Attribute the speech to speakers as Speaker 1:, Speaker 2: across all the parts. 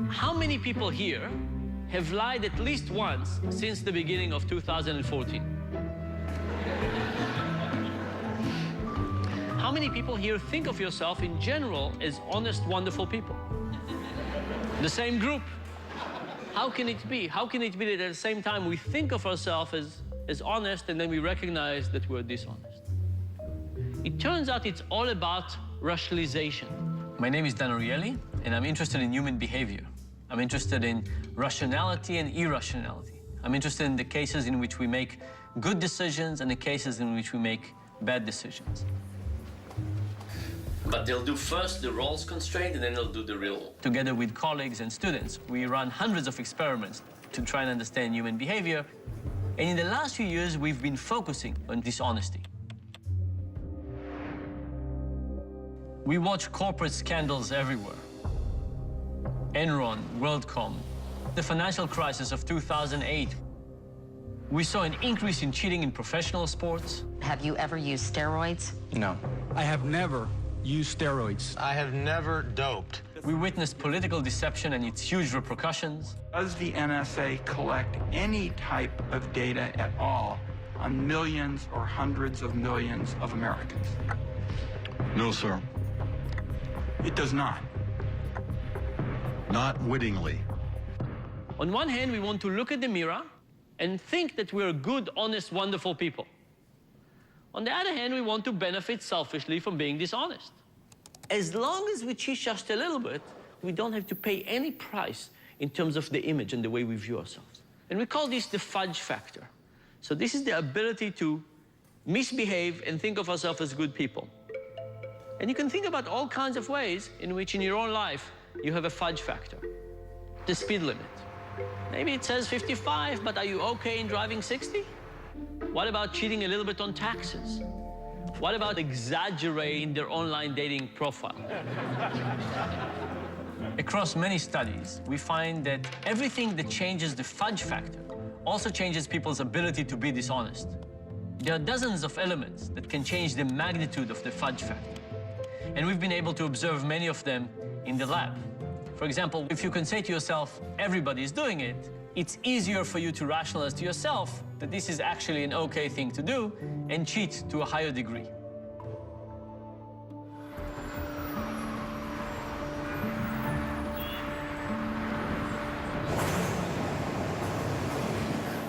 Speaker 1: How many people here have lied at least once since the beginning of 2014? How many people here think of yourself in general as honest, wonderful people? The same group. How can it be? How can it be that at the same time we think of ourselves as honest and then we recognize that we're dishonest? It turns out it's all about rationalization. My name is Dan Ariely, and I'm interested in human behavior. I'm interested in rationality and irrationality. I'm interested in the cases in which we make good decisions and the cases in which we make bad decisions. But they'll do first the roles constraint, and then they'll do the real. Together with colleagues and students, we run hundreds of experiments to try and understand human behavior. And in the last few years, we've been focusing on dishonesty. We watch corporate scandals everywhere. Enron, WorldCom, the financial crisis of 2008. We saw an increase in cheating in professional sports.
Speaker 2: Have you ever used steroids?
Speaker 3: No.
Speaker 4: I have never used steroids.
Speaker 3: I have never doped.
Speaker 1: We witnessed political deception and its huge repercussions.
Speaker 5: Does the NSA collect any type of data at all on millions or hundreds of millions of Americans?
Speaker 6: No, sir.
Speaker 5: It does not.
Speaker 6: Not wittingly.
Speaker 1: On one hand, we want to look at the mirror and think that we're good, honest, wonderful people. On the other hand, we want to benefit selfishly from being dishonest. As long as we cheat just a little bit, we don't have to pay any price in terms of the image and the way we view ourselves. And we call this the fudge factor. So this is the ability to misbehave and think of ourselves as good people. And you can think about all kinds of ways in which in your own life you have a fudge factor. The speed limit. Maybe it says 55, but are you okay in driving 60? What about cheating a little bit on taxes? What about exaggerating their online dating profile? Across many studies, we find that everything that changes the fudge factor also changes people's ability to be dishonest. There are dozens of elements that can change the magnitude of the fudge factor. And we've been able to observe many of them in the lab. For example, if you can say to yourself, everybody is doing it, it's easier for you to rationalize to yourself that this is actually an okay thing to do and cheat to a higher degree.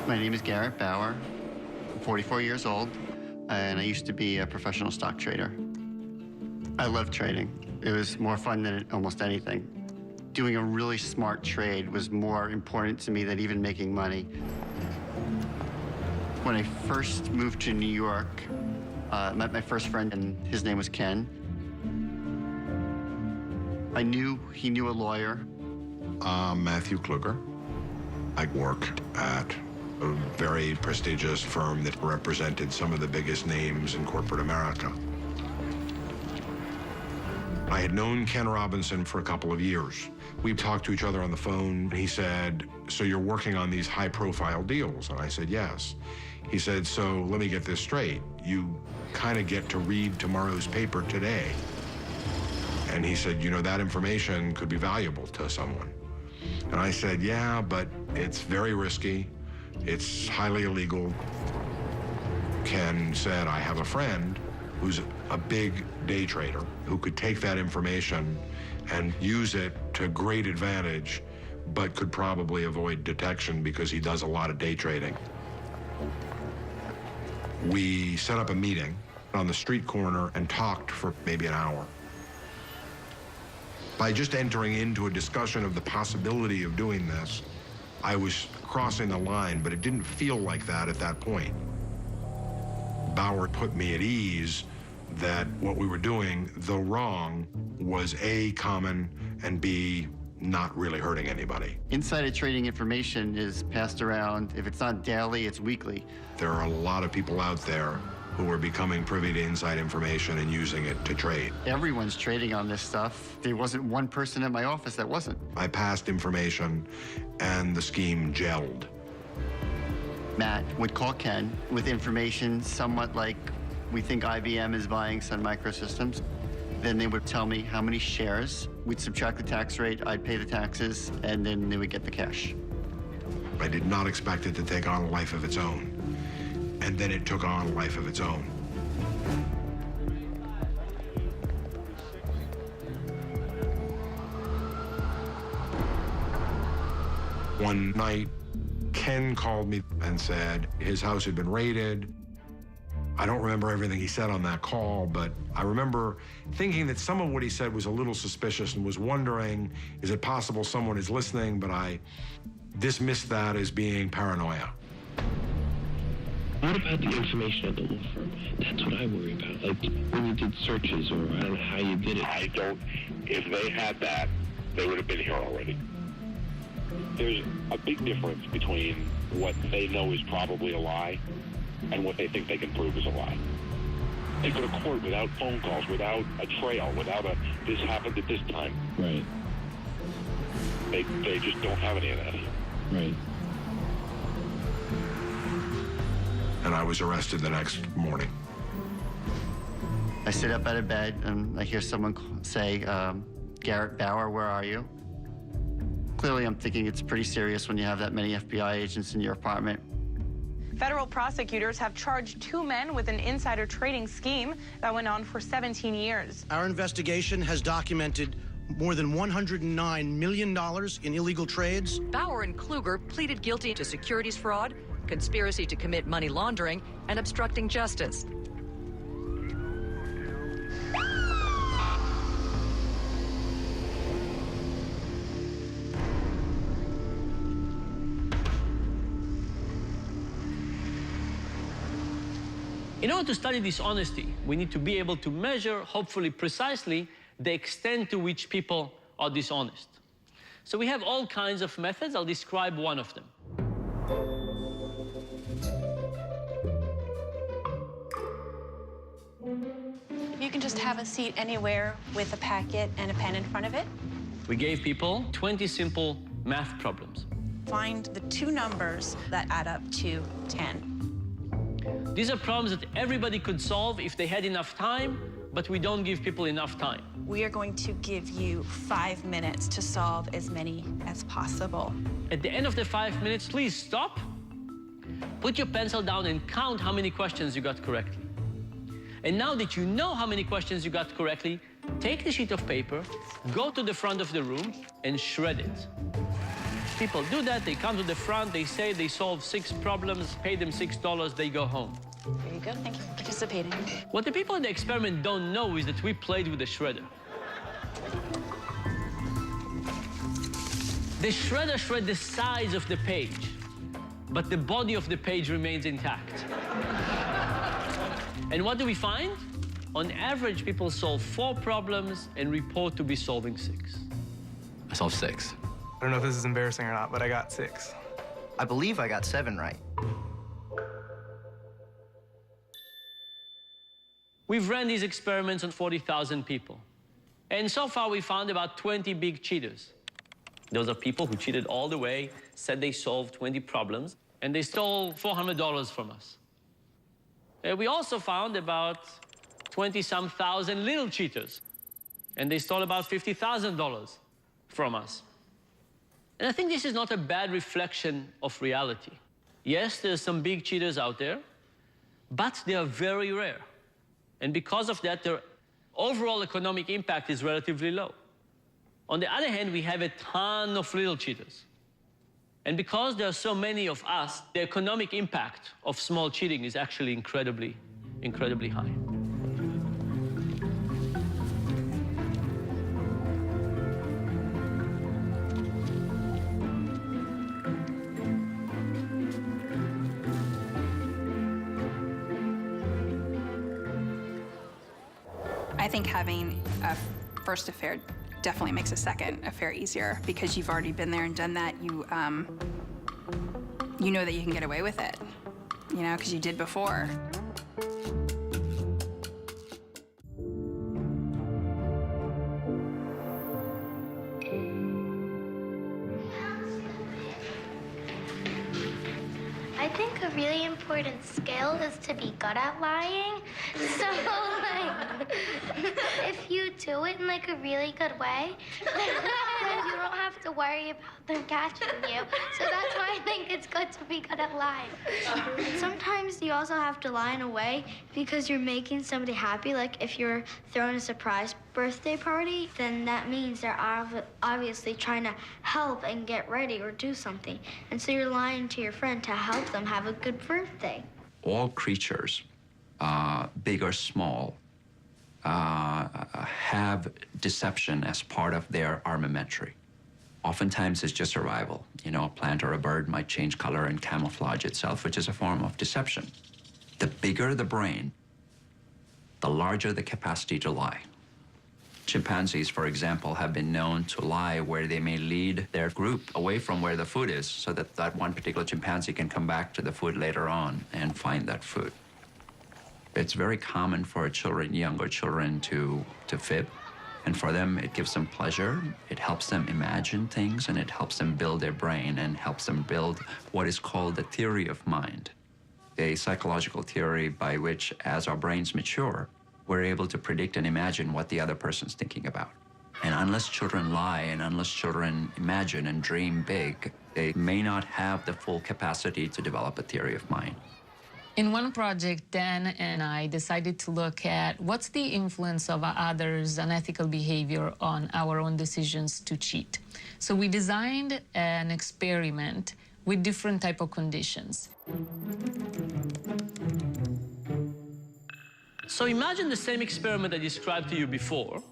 Speaker 7: My name is Garrett Bauer. I'm 44 years old, and I used to be a professional stock trader. I love trading. It was more fun than almost anything. Doing a really smart trade was more important to me than even making money. When I first moved to New York, I met my first friend, and his name was Ken. I knew he knew a lawyer.
Speaker 8: Matthew Kluger. I worked at a very prestigious firm that represented some of the biggest names in corporate America. I had known Ken Robinson for a couple of years. We talked to each other on the phone. He said, so you're working on these high-profile deals? And I said, yes. He said, so let me get this straight. You kind of get to read tomorrow's paper today. And he said, you know, that information could be valuable to someone. And I said, yeah, but it's very risky. It's highly illegal. Ken said, I have a friend who's a big day trader who could take that information and use it to great advantage, but could probably avoid detection because he does a lot of day trading. We set up a meeting on the street corner and talked for maybe an hour. By just entering into a discussion of the possibility of doing this, I was crossing the line, but it didn't feel like that at that point. Bauer put me at ease that what we were doing, though wrong, was A, common, and B, not really hurting anybody.
Speaker 7: Insider trading information is passed around. If it's not daily, it's weekly.
Speaker 8: There are a lot of people out there who are becoming privy to inside information and using it to trade.
Speaker 7: Everyone's trading on this stuff. There wasn't one person in my office that wasn't.
Speaker 8: I passed information, and the scheme gelled.
Speaker 7: Matt would call Ken with information somewhat like, we think IBM is buying Sun Microsystems. Then they would tell me how many shares. We'd subtract the tax rate, I'd pay the taxes, and then they would get the cash.
Speaker 8: I did not expect it to take on a life of its own. And then it took on a life of its own. One night, Ken called me and said his house had been raided. I don't remember everything he said on that call, but I remember thinking that some of what he said was a little suspicious and was wondering, is it possible someone is listening? But I dismissed that as being paranoia.
Speaker 3: What about the information at the law firm? That's what I worry about. Like when you did searches, or I don't know how you did it.
Speaker 9: If they had that, they would have been here already. There's a big difference between what they know is probably a lie and what they think they can prove is a lie. They go to court without phone calls, without a trail, without a, this happened at this time.
Speaker 3: Right.
Speaker 9: They just don't have any of that.
Speaker 3: Right.
Speaker 8: And I was arrested the next morning.
Speaker 7: I sit up out of bed and I hear someone say, Garrett Bauer, where are you? Clearly, I'm thinking it's pretty serious when you have that many FBI agents in your apartment.
Speaker 10: Federal prosecutors have charged 2 men with an insider trading scheme that went on for 17 years.
Speaker 11: Our investigation has documented more than $109 million in illegal trades.
Speaker 12: Bauer and Kluger pleaded guilty to securities fraud, conspiracy to commit money laundering, and obstructing justice.
Speaker 1: In order to study dishonesty, we need to be able to measure, hopefully precisely, the extent to which people are dishonest. So we have all kinds of methods. I'll describe one of them.
Speaker 13: You can just have a seat anywhere with a packet and a pen in front of it.
Speaker 1: We gave people 20 simple math problems.
Speaker 13: Find the 2 numbers that add up to 10.
Speaker 1: These are problems that everybody could solve if they had enough time, but we don't give people enough time.
Speaker 13: We are going to give you 5 minutes to solve as many as possible.
Speaker 1: At the end of the 5 minutes, please stop, put your pencil down and count how many questions you got correctly. And now that you know how many questions you got correctly, take the sheet of paper, go to the front of the room and shred it. People do that, they come to the front, they say they solved 6 problems, pay them $6, they go home.
Speaker 13: Very good, thank you for participating.
Speaker 1: What the people in the experiment don't know is that we played with the shredder. The shredder shred the sides of the page, but the body of the page remains intact. And what do we find? On average, people solve 4 problems and report to be solving 6.
Speaker 14: I solved 6.
Speaker 15: I don't know if this is embarrassing or not, but I got 6.
Speaker 16: I believe I got 7 right.
Speaker 1: We've ran these experiments on 40,000 people. And so far, we found about 20 big cheaters. Those are people who cheated all the way, said they solved 20 problems, and they stole $400 from us. We also found about 20-some thousand little cheaters, and they stole about $50,000 from us. And I think this is not a bad reflection of reality. Yes, there's some big cheaters out there, but they are very rare. And because of that, their overall economic impact is relatively low. On the other hand, we have a ton of little cheaters. And because there are so many of us, the economic impact of small cheating is actually incredibly, incredibly high.
Speaker 17: I think having a first affair definitely makes a second affair easier because you've already been there and done that. You know that you can get away with it, you know, because you did before.
Speaker 18: I think of skill is to be good at lying. So, like, if you do it in, like, a really good way, then you don't have to worry about them catching you. So that's why I think it's good to be good at lying. Sometimes you also have to lie in a way because you're making somebody happy. Like, if you're throwing a surprise birthday party, then that means they're obviously trying to help and get ready or do something. And so you're lying to your friend to help them have a good birthday.
Speaker 19: All creatures, big or small, have deception as part of their armamentary. Oftentimes it's just survival. You know, a plant or a bird might change color and camouflage itself, which is a form of deception. The bigger the brain, the larger the capacity to lie. Chimpanzees, for example, have been known to lie where they may lead their group away from where the food is so that that one particular chimpanzee can come back to the food later on and find that food. It's very common for children, younger children, to fib. And for them, it gives them pleasure. It helps them imagine things, and it helps them build their brain and helps them build what is called the theory of mind, a psychological theory by which, as our brains mature, we're able to predict and imagine what the other person's thinking about. And unless children lie and unless children imagine and dream big, they may not have the full capacity to develop a theory of mind.
Speaker 20: In one project, Dan and I decided to look at what's the influence of others' unethical behavior on our own decisions to cheat. So we designed an experiment with different type of conditions.
Speaker 1: So imagine the same experiment I described to you before,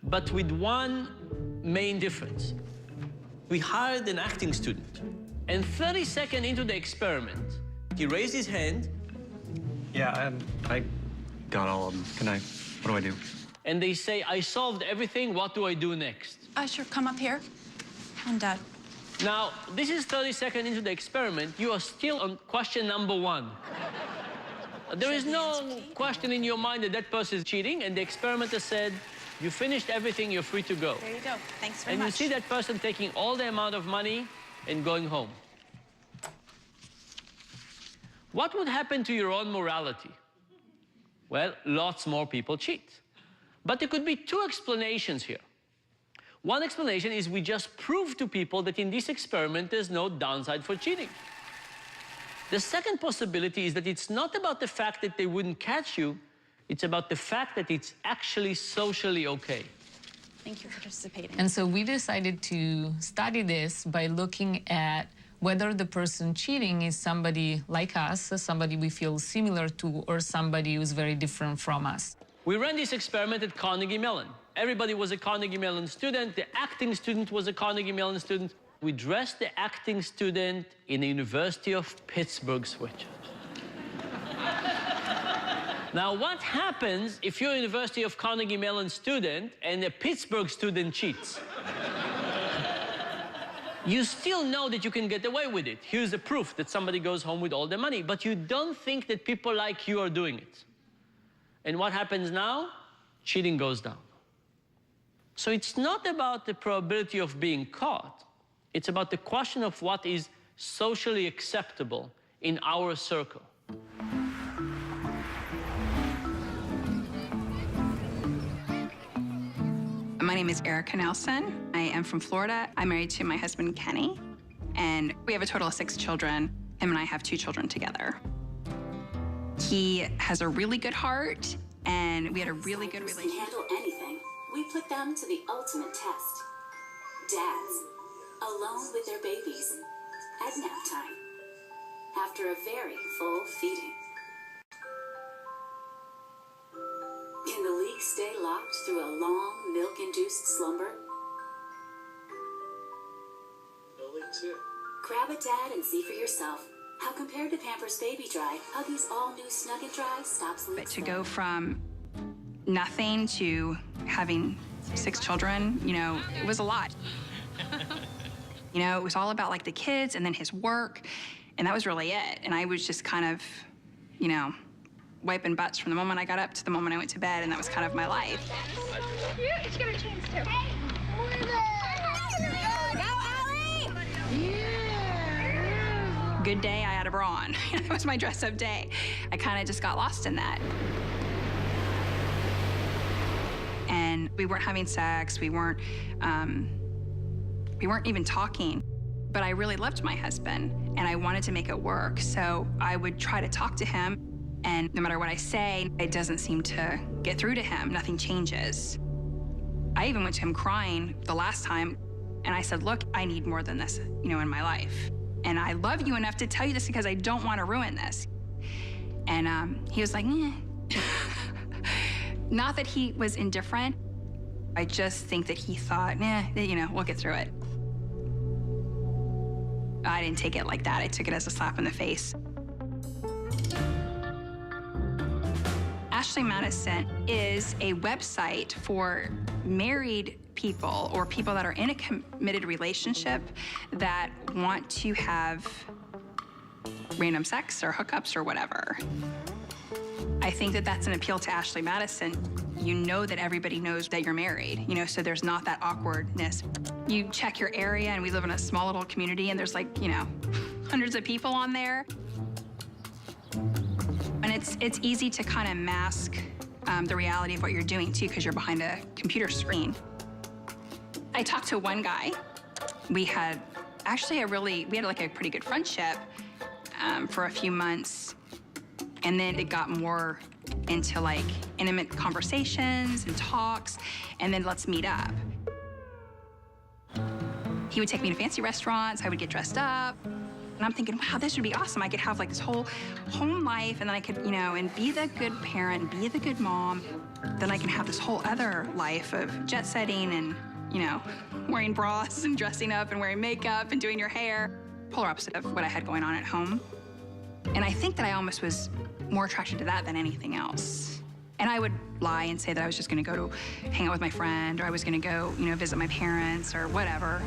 Speaker 1: but with one main difference. We hired an acting student, and 30 seconds into the experiment, he raised his hand.
Speaker 21: Yeah, I got all of them. What do I do?
Speaker 1: And they say, I solved everything, what do I do next?
Speaker 13: Sure, come up here. I'm Dad.
Speaker 1: Now, this is 30 seconds into the experiment. You are still on question number 1. There is no question in your mind that that person is cheating, and the experimenter said, you finished everything, you're free to go.
Speaker 13: There you go. Thanks very
Speaker 1: much. And you see that person taking all the amount of money and going home. What would happen to your own morality? Well, lots more people cheat. But there could be 2 explanations here. One explanation is we just proved to people that in this experiment there's no downside for cheating. The second possibility is that it's not about the fact that they wouldn't catch you, it's about the fact that it's actually socially okay.
Speaker 13: Thank you for participating.
Speaker 20: And so we decided to study this by looking at whether the person cheating is somebody like us, somebody we feel similar to, or somebody who's very different from us.
Speaker 1: We ran this experiment at Carnegie Mellon. Everybody was a Carnegie Mellon student. The acting student was a Carnegie Mellon student. We dressed the acting student in the University of Pittsburgh sweatshirt. Now, what happens if you're a University of Carnegie Mellon student and a Pittsburgh student cheats? You still know that you can get away with it. Here's the proof that somebody goes home with all the money, but you don't think that people like you are doing it. And what happens now? Cheating goes down. So it's not about the probability of being caught. It's about the question of what is socially acceptable in our circle.
Speaker 17: My name is Erica Nelson. I am from Florida. I'm married to my husband, Kenny, and we have a total of 6 children. Him and I have 2 children together. He has a really good heart, and we had a really good relationship.
Speaker 22: Handle anything. We put them to the ultimate test. Dads, alone with their babies, at nap time, after a very full feeding. Can the league stay locked through a long, milk-induced slumber? Grab a dad and see for yourself how, compared to Pampers Baby Dry, Huggies all-new Snug and Dry stops leaks.
Speaker 17: But to go from nothing to having 6 children, you know, it was a lot. You know, it was all about, like, the kids and then his work, and that was really it. And I was just kind of, you know, wiping butts from the moment I got up to the moment I went to bed, and that was kind of my life.
Speaker 18: You get a chance to.
Speaker 17: Good day, I had a bra on. It was my dress-up day. I kind of just got lost in that. And we weren't having sex. We weren't even talking. But I really loved my husband, and I wanted to make it work. So I would try to talk to him, and no matter what I say, it doesn't seem to get through to him. Nothing changes. I even went to him crying the last time, and I said, look, I need more than this, in my life. And I love you enough to tell you this because I don't want to ruin this. And he was like, Not that he was indifferent. I just think that he thought, we'll get through it. I didn't take it like that. I took it as a slap in the face. Ashley Madison is a website for married people or people that are in a committed relationship that want to have random sex or hookups or whatever. I think that that's an appeal to Ashley Madison. You know that everybody knows that you're married, so there's not that awkwardness. You check your area, and we live in a small little community, and there's hundreds of people on there. And it's easy to kind of mask the reality of what you're doing too, because you're behind a computer screen. I talked to one guy. We had actually a pretty good friendship for a few months. And then it got more into intimate conversations and talks, and then let's meet up. He would take me to fancy restaurants, I would get dressed up. And I'm thinking, wow, this would be awesome. I could have this whole home life, and then I could, and be the good parent, be the good mom. Then I can have this whole other life of jet setting and, wearing bras and dressing up and wearing makeup and doing your hair. Polar opposite of what I had going on at home. And I think that I almost was more attracted to that than anything else. And I would lie and say that I was just gonna go to hang out with my friend, or I was gonna go, visit my parents or whatever,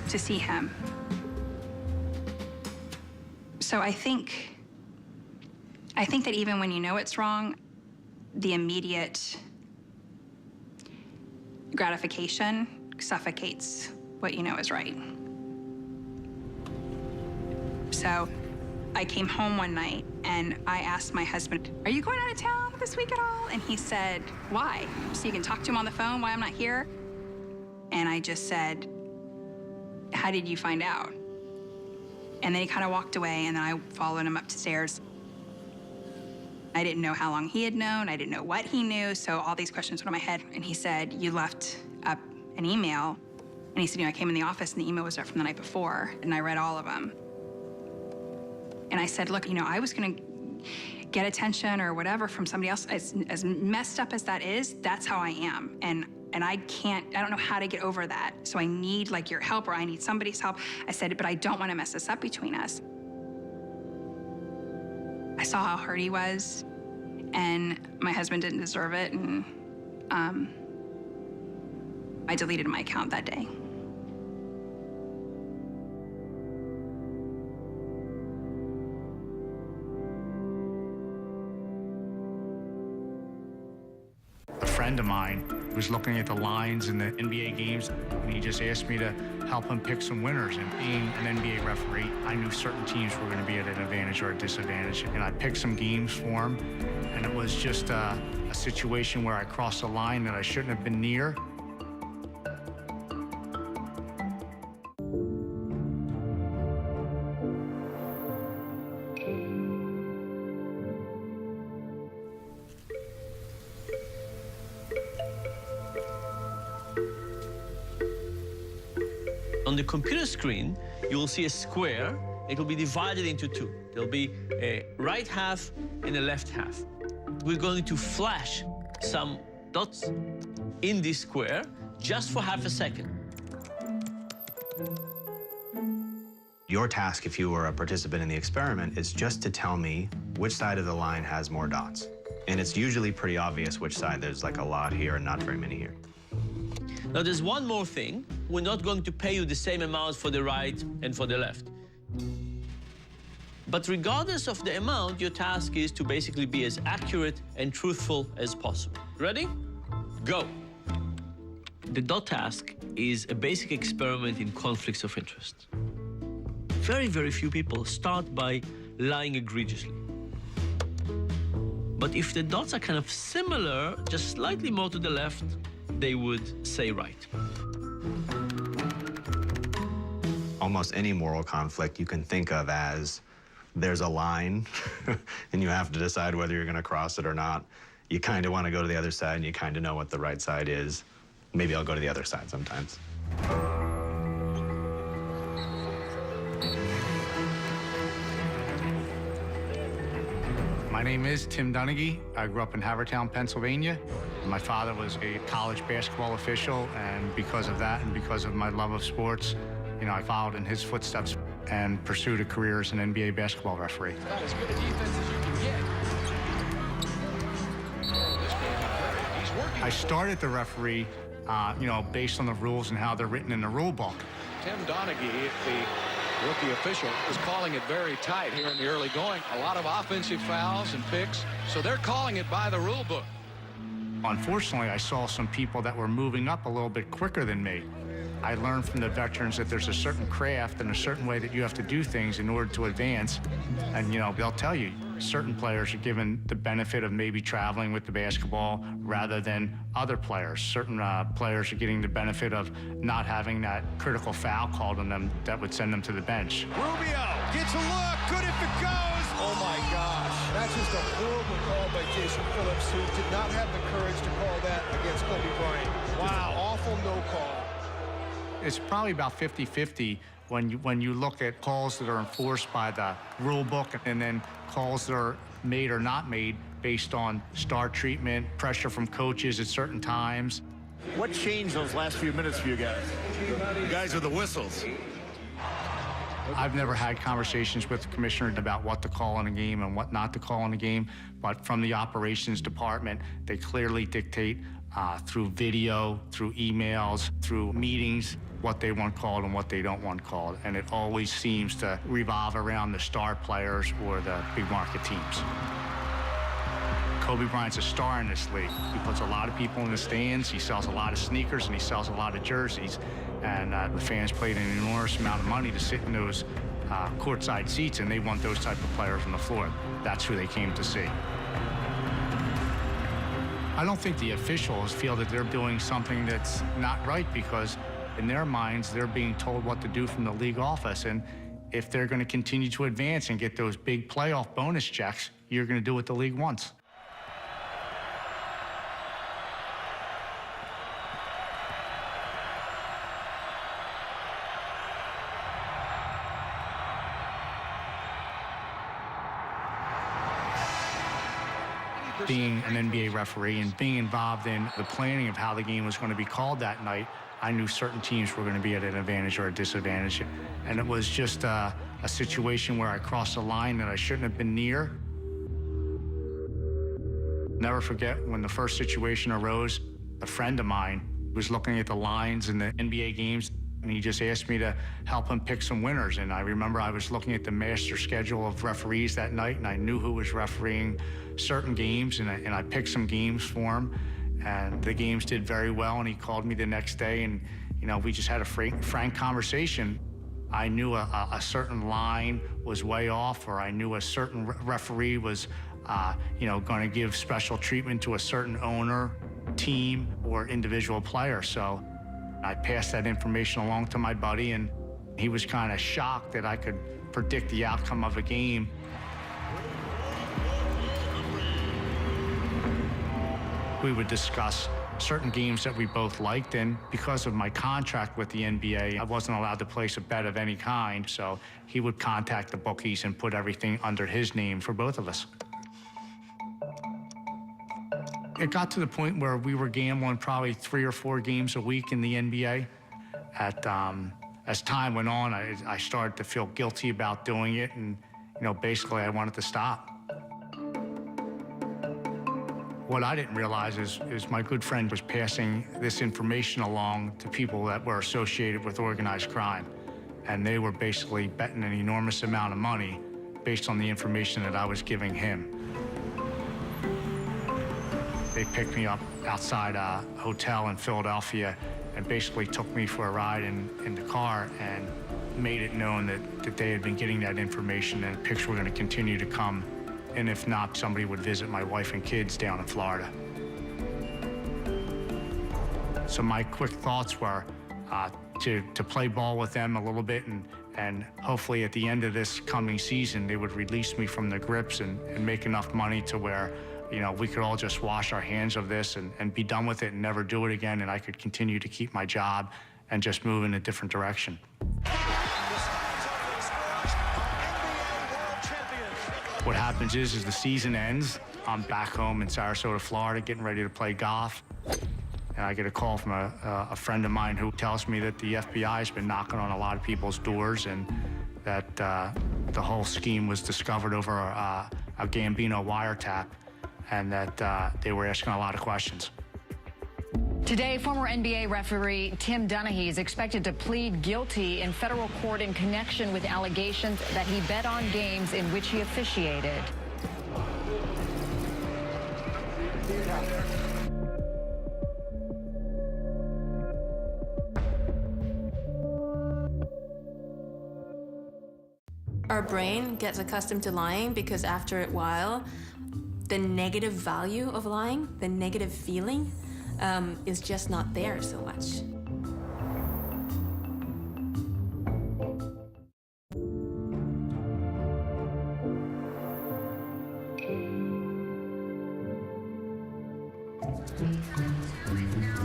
Speaker 17: to see him. So I think that even when you know it's wrong, the immediate gratification suffocates what you know is right. So I came home one night and I asked my husband, are you going out of town this week at all? And he said, why? So you can talk to him on the phone while I'm not here? And I just said, how did you find out? And then he kind of walked away, and then I followed him upstairs. I didn't know how long he had known. I didn't know what he knew. So all these questions went in my head. And he said, you left up an email. And he said, I came in the office and the email was there from the night before. And I read all of them. And I said, look, I was going to get attention or whatever from somebody else. As messed up as that is, that's how I am. And I don't know how to get over that. So I need your help, or I need somebody's help. I said, but I don't want to mess this up between us. I saw how hurt he was, and my husband didn't deserve it, and I deleted my account that day.
Speaker 2: A friend of mine was looking at the lines in the NBA games, and he just asked me to help him pick some winners. And being an NBA referee, I knew certain teams were going to be at an advantage or a disadvantage. And I picked some games for him, and it was just a situation where I crossed a line that I shouldn't have been near.
Speaker 1: On the computer screen, you will see a square. It will be divided into two. There'll be a right half and a left half. We're going to flash some dots in this square just for half a second.
Speaker 4: Your task, if you were a participant in the experiment, is just to tell me which side of the line has more dots. And it's usually pretty obvious which side. There's a lot here and not very many here.
Speaker 1: Now, there's one more thing. We're not going to pay you the same amount for the right and for the left. But regardless of the amount, your task is to basically be as accurate and truthful as possible. Ready? Go. The dot task is a basic experiment in conflicts of interest. very, very few people start by lying egregiously. But if the dots are kind of similar, just slightly more to the left, they would say right.
Speaker 4: Almost any moral conflict you can think of as there's a line and you have to decide whether you're going to cross it or not. You kind of want to go to the other side and you kind of know what the right side is. Maybe I'll go to the other side sometimes.
Speaker 2: My name is Tim Donaghy. I grew up in Havertown, Pennsylvania. My father was a college basketball official, and because of that and because of my love of sports, I followed in his footsteps and pursued a career as an NBA basketball referee.
Speaker 5: About as good a defense as you can get.
Speaker 2: I started the referee, based on the rules and how they're written in the rule book.
Speaker 5: Tim Donaghy, the rookie official, is calling it very tight here in the early going. A lot of offensive fouls and picks, so they're calling it by the rule book.
Speaker 2: Unfortunately, I saw some people that were moving up a little bit quicker than me. I learned from the veterans that there's a certain craft and a certain way that you have to do things in order to advance. And, they'll tell you, certain players are given the benefit of maybe traveling with the basketball rather than other players. Certain players are getting the benefit of not having that critical foul called on them that would send them to the bench.
Speaker 5: Rubio gets a look, good if it goes. Oh my gosh, that's just a horrible call by Jason Phillips, who did not have the courage to call that against Kobe Bryant. Wow. Awful no call.
Speaker 2: It's probably about 50-50 when you look at calls that are enforced by the rule book and then calls that are made or not made based on star treatment, pressure from coaches at certain times.
Speaker 6: What changed those last few minutes for you guys? You guys with the whistles.
Speaker 2: I've never had conversations with the commissioner about what to call in a game and what not to call in a game, but from the operations department, they clearly dictate through video, through emails, through meetings, what they want called and what they don't want called. And it always seems to revolve around the star players or the big market teams. Kobe Bryant's a star in this league. He puts a lot of people in the stands, he sells a lot of sneakers, and he sells a lot of jerseys. And the fans paid an enormous amount of money to sit in those courtside seats, and they want those type of players on the floor. That's who they came to see. I don't think the officials feel that they're doing something that's not right, because in their minds, they're being told what to do from the league office. And if they're going to continue to advance and get those big playoff bonus checks, you're going to do what the league wants. Being an NBA referee and being involved in the planning of how the game was going to be called that night, I knew certain teams were going to be at an advantage or a disadvantage. And it was just a situation where I crossed a line that I shouldn't have been near. Never forget when the first situation arose, a friend of mine was looking at the lines in the NBA games, and he just asked me to help him pick some winners. And I remember I was looking at the master schedule of referees that night, and I knew who was refereeing certain games, and I picked some games for him. And the games did very well, and he called me the next day, and we just had a frank conversation. I knew a certain line was way off, or I knew a certain referee was going to give special treatment to a certain owner, team, or individual player. So I passed that information along to my buddy, and he was kind of shocked that I could predict the outcome of a game. We would discuss certain games that we both liked, and because of my contract with the NBA, I wasn't allowed to place a bet of any kind, so he would contact the bookies and put everything under his name for both of us. It got to the point where we were gambling probably 3 or 4 games a week in the NBA. As time went on, I started to feel guilty about doing it, and basically I wanted to stop. What I didn't realize is my good friend was passing this information along to people that were associated with organized crime. And they were basically betting an enormous amount of money based on the information that I was giving him. They picked me up outside a hotel in Philadelphia and basically took me for a ride in the car. And made it known that they had been getting that information and pics were going to continue to come. And if not, somebody would visit my wife and kids down in Florida. So my quick thoughts were to play ball with them a little bit and hopefully at the end of this coming season, they would release me from the grips and make enough money to where, we could all just wash our hands of this and be done with it and never do it again, and I could continue to keep my job and just move in a different direction. What happens is the season ends. I'm back home in Sarasota, Florida, getting ready to play golf. And I get a call from a friend of mine who tells me that the FBI has been knocking on a lot of people's doors and that the whole scheme was discovered over a Gambino wiretap and that they were asking a lot of questions.
Speaker 3: Today, former NBA referee Tim Donaghy is expected to plead guilty in federal court in connection with allegations that he bet on games in which he officiated.
Speaker 9: Our brain gets accustomed to lying because after a while, the negative value of lying, the negative feeling, is just not there so much.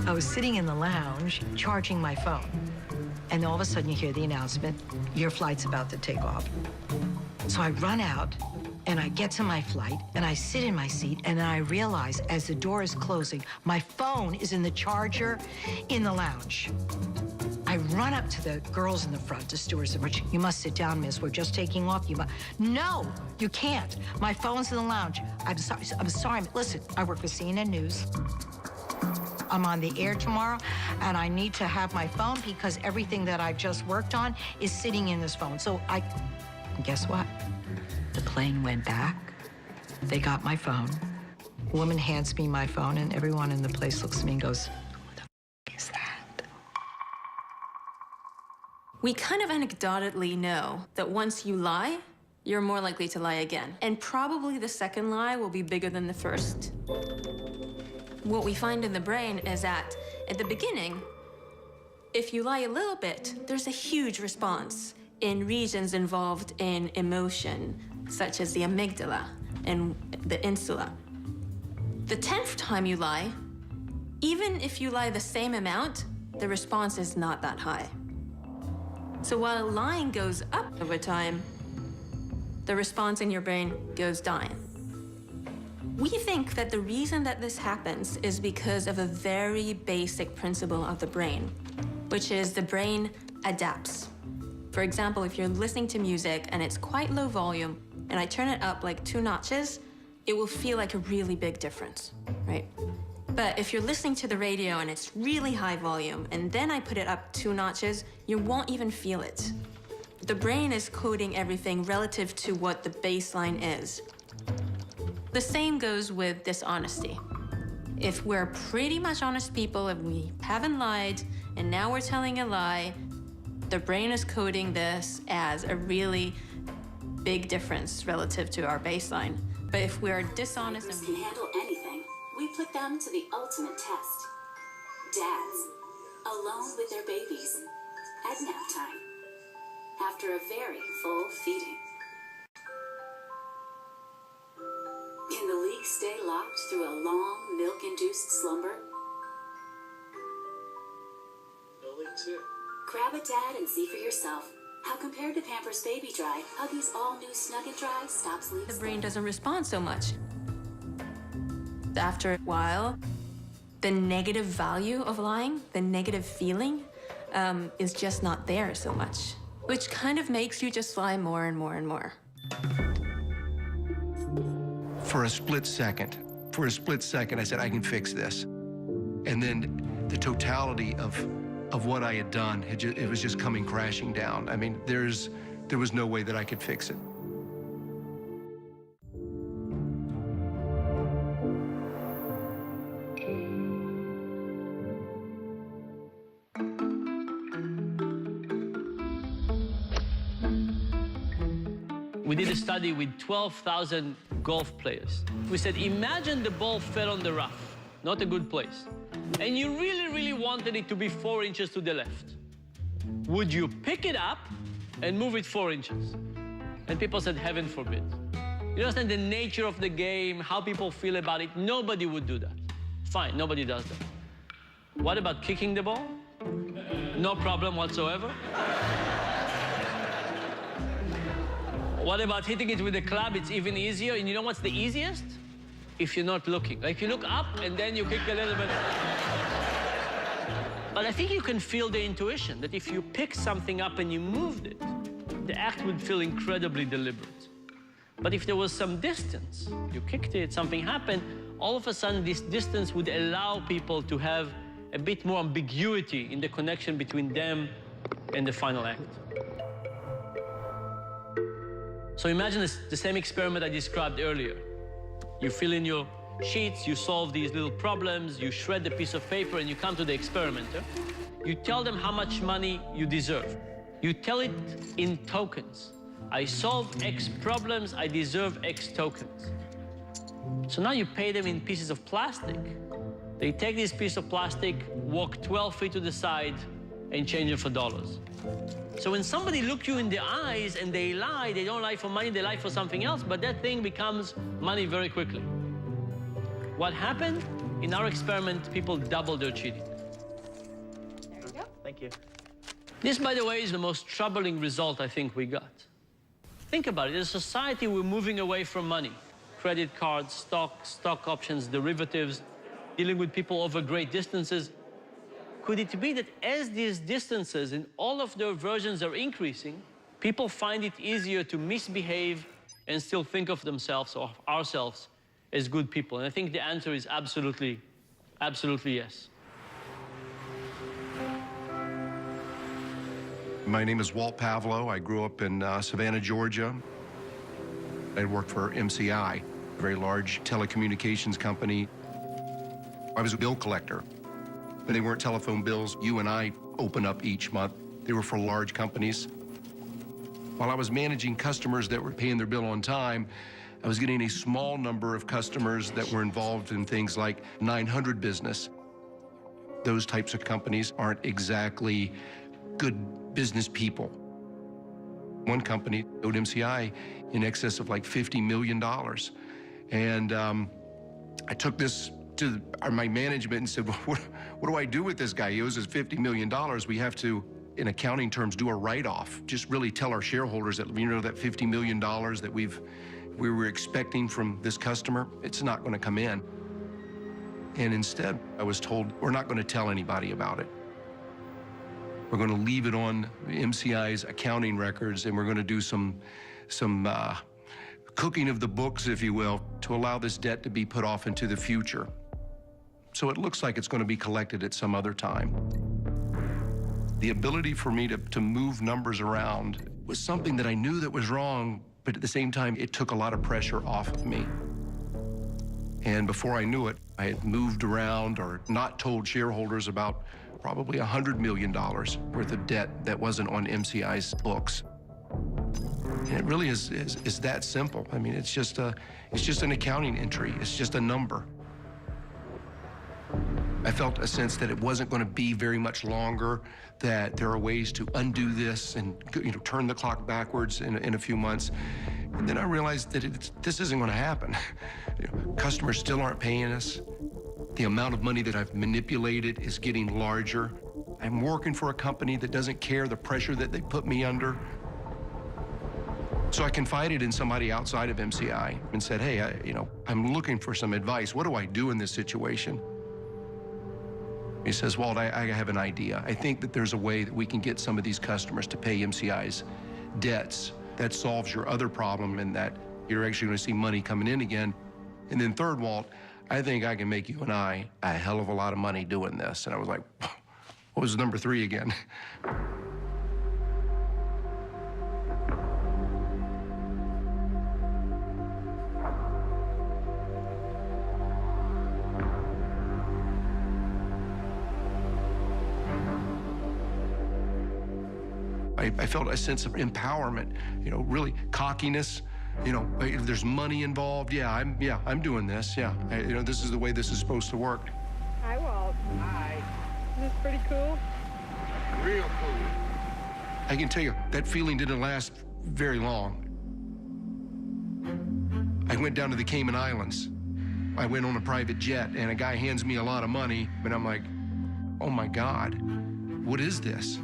Speaker 23: I was sitting in the lounge charging my phone, and all of a sudden you hear the announcement, your flight's about to take off. So I run out and I get to my flight and I sit in my seat and then I realize as the door is closing, my phone is in the charger in the lounge. I run up to the girls in the front, the stewards, which you must sit down, miss, we're just taking off. No, you can't. My phone's in the lounge. I'm sorry. Listen, I work for CNN News. I'm on the air tomorrow, and I need to have my phone because everything that I've just worked on is sitting in this phone. So guess what? The plane went back. They got my phone. A woman hands me my phone, and everyone in the place looks at me and goes, "Who the f is that?"
Speaker 9: We kind of anecdotally know that once you lie, you're more likely to lie again. And probably the second lie will be bigger than the first. What we find in the brain is that at the beginning, if you lie a little bit, there's a huge response in regions involved in emotion, such as the amygdala and the insula. The 10th time you lie, even if you lie the same amount, the response is not that high. So while lying goes up over time, the response in your brain goes down. We think that the reason that this happens is because of a very basic principle of the brain, which is the brain adapts. For example, if you're listening to music and it's quite low volume, and I turn it up like 2 notches, it will feel like a really big difference, right? But if you're listening to the radio and it's really high volume, and then I put it up 2 notches, you won't even feel it. The brain is coding everything relative to what the baseline is. The same goes with dishonesty. If we're pretty much honest people, if we haven't lied, and now we're telling a lie, the brain is coding this as a really big difference relative to our baseline. But if we're dishonest and
Speaker 22: can handle anything, we put them to the ultimate test. Dads, alone with their babies, at nap time, after a very full feeding. Can the leak stay locked through a long, milk-induced slumber? Grab a dad and see for yourself how, compared to Pampers Baby Dry, Huggies all-new Snug and Dry stops leaks.
Speaker 9: The brain doesn't respond so much. After a while, the negative value of lying, the negative feeling, is just not there so much, which kind of makes you just lie more and more and more.
Speaker 24: For a split second, I said, I can fix this. And then the totality of what I had done, it was just coming crashing down. I mean, there was no way that I could fix it.
Speaker 1: We did a study with 12,000 golf players. We said, imagine the ball fell on the rough, not a good place, and you really, really wanted it to be 4 inches to the left. Would you pick it up and move it 4 inches? And people said, heaven forbid. You understand the nature of the game, how people feel about it. Nobody would do that. Fine, nobody does that. What about kicking the ball? No problem whatsoever. What about hitting it with a club? It's even easier. And you know what's the easiest? If you're not looking. Like you look up and then you kick a little bit. But I think you can feel the intuition that if you pick something up and you moved it, the act would feel incredibly deliberate. But if there was some distance, you kicked it, something happened, all of a sudden this distance would allow people to have a bit more ambiguity in the connection between them and the final act. So imagine the same experiment I described earlier. You fill in your sheets, you solve these little problems, you shred the piece of paper, and you come to the experimenter. You tell them how much money you deserve. You tell it in tokens. I solve X problems, I deserve X tokens. So now you pay them in pieces of plastic. They take this piece of plastic, walk 12 feet to the side, and change it for dollars. So when somebody looks you in the eyes and they lie, they don't lie for money, they lie for something else, but that thing becomes money very quickly. What happened? In our experiment, people doubled their cheating.
Speaker 7: There you go. Thank you.
Speaker 1: This, by the way, is the most troubling result I think we got. Think about it. As a society, we're moving away from money. Credit cards, stock options, derivatives, dealing with people over great distances. Could it be that as these distances in all of their versions are increasing, people find it easier to misbehave and still think of themselves or ourselves as good people? And I think the answer is absolutely, absolutely yes.
Speaker 24: My name is Walt Pavlo. I grew up in Savannah, Georgia. I worked for MCI, a very large telecommunications company. I was a bill collector. But they weren't telephone bills you and I open up each month. They were for large companies. While I was managing customers that were paying their bill on time, I was getting a small number of customers that were involved in things like 900 business. Those types of companies aren't exactly good business people. One company owed MCI in excess of like $50 million. And I took this to my management and said, well, what do I do with this guy? He owes us $50 million. We have to, in accounting terms, do a write-off. Just really tell our shareholders that, you know, that $50 million that we were expecting from this customer, it's not going to come in. And instead, I was told, we're not going to tell anybody about it. We're going to leave it on MCI's accounting records, and we're going to do some cooking of the books, if you will, to allow this debt to be put off into the future. So it looks like it's going to be collected at some other time. The ability for me to move numbers around was something that I knew that was wrong, but at the same time, it took a lot of pressure off of me. And before I knew it, I had moved around or not told shareholders about probably $100 million worth of debt that wasn't on MCI's books. And it really is that simple. I mean, it's just an accounting entry. It's just a number. I felt a sense that it wasn't going to be very much longer, that there are ways to undo this and, you know, turn the clock backwards in a few months. And then I realized that this isn't going to happen. You know, customers still aren't paying us. The amount of money that I've manipulated is getting larger. I'm working for a company that doesn't care the pressure that they put me under. So I confided in somebody outside of MCI and said, hey, I'm looking for some advice. What do I do in this situation? He says, Walt, I have an idea. I think that there's a way that we can get some of these customers to pay MCI's debts. That solves your other problem in that you're actually going to see money coming in again. And then third, Walt, I think I can make you and I a hell of a lot of money doing this. And I was like, what was number 3 again? I I felt a sense of empowerment, you know, really cockiness. You know, if there's money involved, I'm doing this. Yeah, you know, this is the way this is supposed to work.
Speaker 8: Hi, Walt. Hi. Isn't this pretty cool?
Speaker 24: Real cool. I can tell you, that feeling didn't last very long. I went down to the Cayman Islands. I went on a private jet, and a guy hands me a lot of money, and I'm like, oh my God, what is this?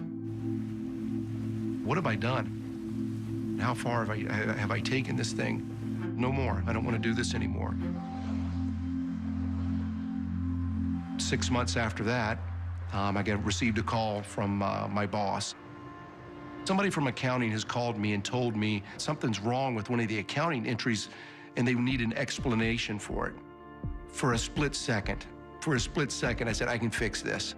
Speaker 24: What have I done? How far have I taken this thing? No more. I don't want to do this anymore. 6 months after that, I received a call from my boss. Somebody from accounting has called me and told me something's wrong with one of the accounting entries, and they need an explanation for it. For a split second, I said, I can fix this.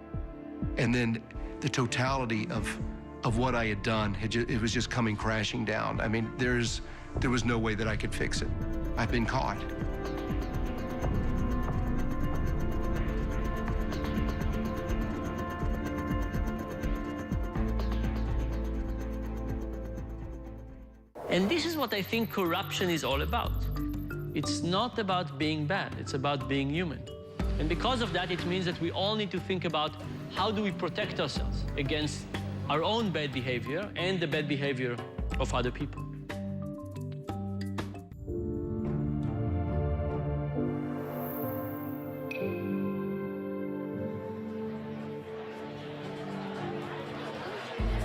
Speaker 24: And then the totality of what I had done, it was just coming crashing down. I mean, there was no way that I could fix it. I've been caught.
Speaker 1: And this is what I think corruption is all about. It's not about being bad, it's about being human. And because of that, it means that we all need to think about how do we protect ourselves against our own bad behavior and the bad behavior of other people.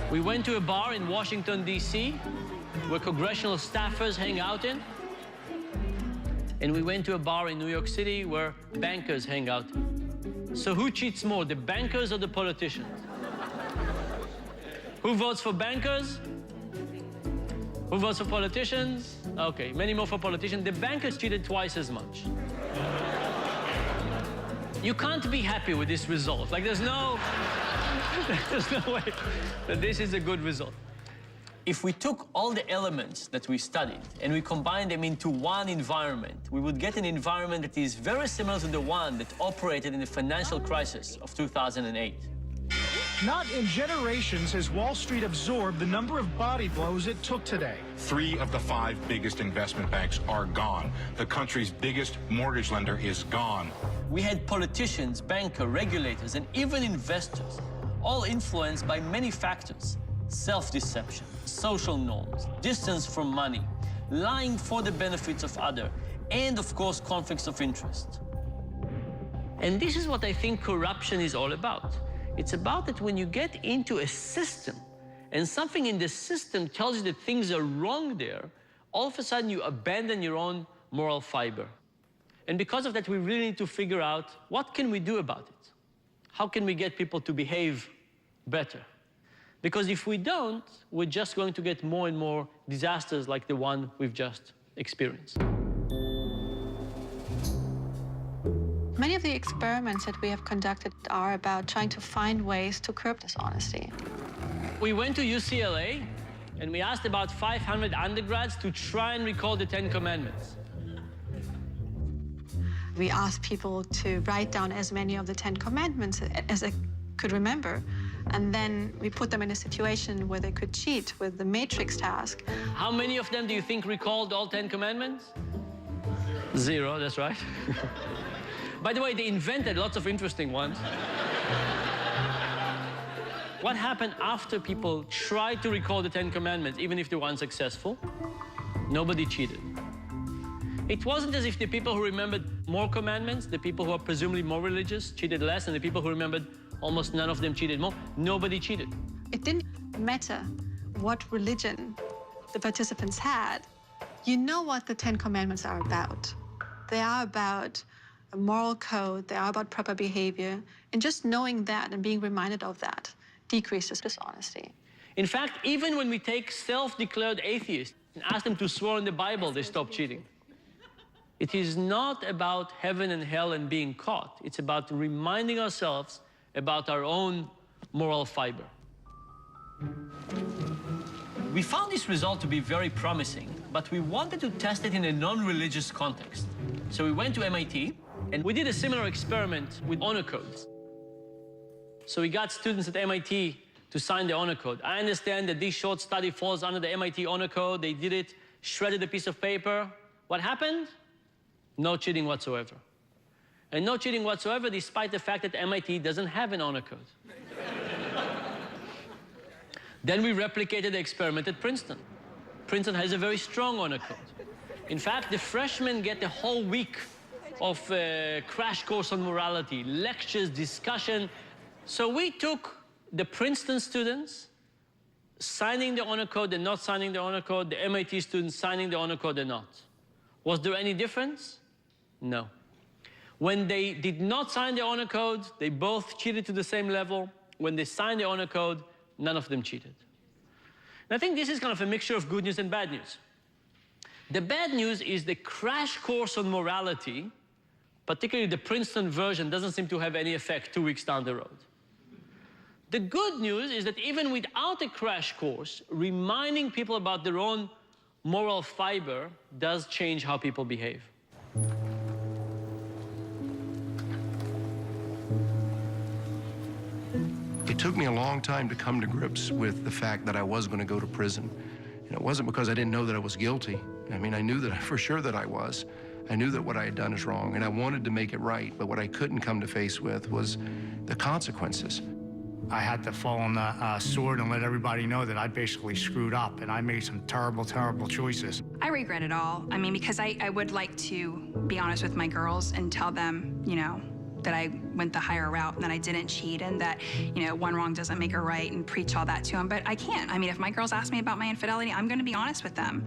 Speaker 1: We went to a bar in Washington, D.C., where congressional staffers hang out in. And we went to a bar in New York City where bankers hang out. So who cheats more, the bankers or the politicians? Who votes for bankers? Who votes for politicians? Okay, many more for politicians. The bankers cheated twice as much. You can't be happy with this result. Like, there's no way that this is a good result. If we took all the elements that we studied and we combined them into one environment, we would get an environment that is very similar to the one that operated in the financial crisis of 2008.
Speaker 10: Not in generations has Wall Street absorbed the number of body blows it took today.
Speaker 11: 3 of the 5 biggest investment banks are gone. The country's biggest mortgage lender is gone.
Speaker 1: We had politicians, bankers, regulators, and even investors, all influenced by many factors. Self-deception, social norms, distance from money, lying for the benefits of others, and of course, conflicts of interest. And this is what I think corruption is all about. It's about that when you get into a system and something in the system tells you that things are wrong there, all of a sudden you abandon your own moral fiber. And because of that, we really need to figure out what can we do about it? How can we get people to behave better? Because if we don't, we're just going to get more and more disasters like the one we've just experienced.
Speaker 12: Many of the experiments that we have conducted are about trying to find ways to curb dishonesty.
Speaker 1: We went to UCLA, and we asked about 500 undergrads to try and recall the 10 Commandments.
Speaker 12: We asked people to write down as many of the 10 Commandments as they could remember. And then we put them in a situation where they could cheat with the matrix task.
Speaker 1: How many of them do you think recalled all 10 Commandments? 0, that's right. By the way, they invented lots of interesting ones. What happened after people tried to recall the 10 Commandments, even if they were unsuccessful? Nobody cheated. It wasn't as if the people who remembered more commandments, the people who are presumably more religious, cheated less, and the people who remembered almost none of them cheated more. Nobody cheated.
Speaker 12: It didn't matter what religion the participants had. You know what the 10 Commandments are about. They are about a moral code. They are about proper behavior. And just knowing that and being reminded of that decreases dishonesty.
Speaker 1: In fact, even when we take self-declared atheists and ask them to swear in the Bible, they stop cheating. It is not about heaven and hell and being caught. It's about reminding ourselves about our own moral fiber. We found this result to be very promising, but we wanted to test it in a non-religious context. So we went to MIT, and we did a similar experiment with honor codes. So we got students at MIT to sign the honor code. I understand that this short study falls under the MIT honor code. They did it, shredded a piece of paper. What happened? No cheating whatsoever. And no cheating whatsoever, despite the fact that MIT doesn't have an honor code. Then we replicated the experiment at Princeton. Princeton has a very strong honor code. In fact, the freshmen get a whole week of crash course on morality, lectures, discussion. So we took the Princeton students signing the honor code and not signing the honor code, the MIT students signing the honor code and not. Was there any difference? No. When they did not sign the honor code, they both cheated to the same level. When they signed the honor code, none of them cheated. And I think this is kind of a mixture of good news and bad news. The bad news is the crash course on morality, particularly the Princeton version, doesn't seem to have any effect 2 weeks down the road. The good news is that even without a crash course, reminding people about their own moral fiber does change how people behave.
Speaker 24: It took me a long time to come to grips with the fact that I was going to go to prison. And it wasn't because I didn't know that I was guilty. I mean, I knew that for sure that I was. I knew that what I had done is wrong, and I wanted to make it right. But what I couldn't come to face with was the consequences.
Speaker 2: I had to fall on the sword and let everybody know that I basically screwed up and I made some terrible, terrible choices.
Speaker 17: I regret it all. I mean, because I would like to be honest with my girls and tell them, you know, that I went the higher route and that I didn't cheat and that, you know, one wrong doesn't make a right and preach all that to them. But I can't. I mean, if my girls ask me about my infidelity, I'm going to be honest with them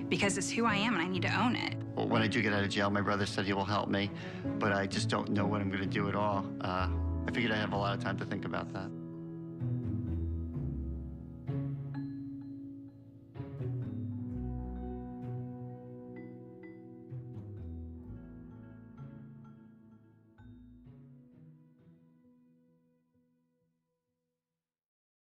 Speaker 17: because it's who I am and I need to own it.
Speaker 14: Well, when I do get out of jail, my brother said he will help me, but I just don't know what I'm going to do at all. I figured I have a lot of time to think about that.